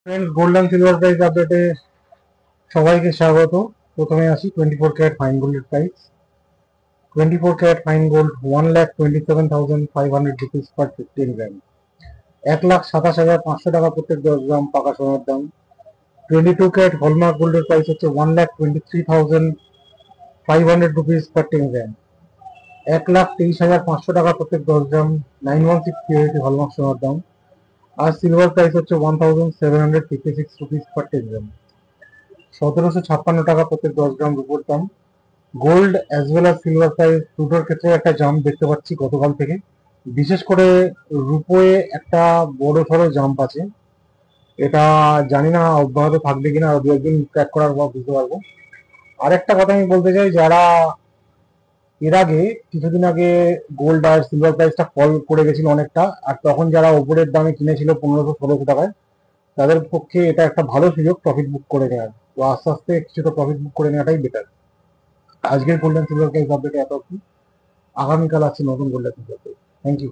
Friends, gold and silver price আপডেটে সবাইকে স্বাগত। প্রথমে আসি 24 ক্যারেট ফাইন গোল্ডের price. 24 carat fine gold 1,27,500 rupees per 15 gram. 1,27,500 টাকা প্রত্যেক 10 গ্রাম পাকা সোনার দাম। 22 ক্যারেট হলমার্ক গোল্ডের প্রাইস হচ্ছে 1,23,500 রুপিস পার 10 গ্রাম। 1,23,500 টাকা প্রত্যেক 10 গ্রাম 916 পিওরিটি হলমার্ক সোনার দাম। আর সিলভার প্রাইস হচ্ছে 1,756 রুপিস পার 10 গ্রাম। 1,756 টাকা প্রত্যেক 10 গ্রাম রুপোর দাম। Gold as well as silver price দুটোর ক্ষেত্রে একটা জাম্প দেখতে পাচ্ছি গতকাল থেকে। বিশেষ করে রুপোয়ে একটা বড় সড়ো জাম্প আছে। এটা জানি না অব্যাহত থাকবে কিনা, আর দু একদিন ট্র্যাক করার পর বুঝতে পারবো। আরেকটা কথা আমি বলতে চাই, যারা এর আগে কিছুদিন আগে গোল্ড আর সিলভার প্রাইসটা ফল করে গেছিল অনেকটা, আর তখন যারা ওপরের দামে কিনেছিল 1500-1600 টাকায়, তাদের পক্ষে এটা একটা ভালো সুযোগ প্রফিট বুক করে নেওয়ার। তো আস্তে আস্তে কিছুটা প্রফিট বুক করে নেওয়াটাই বেটার। আজকের গোল্ডেন সিলভার প্রাইস আপডেটে এত অবধি। আগামীকাল আসছে নতুন golden silver price. Thank you.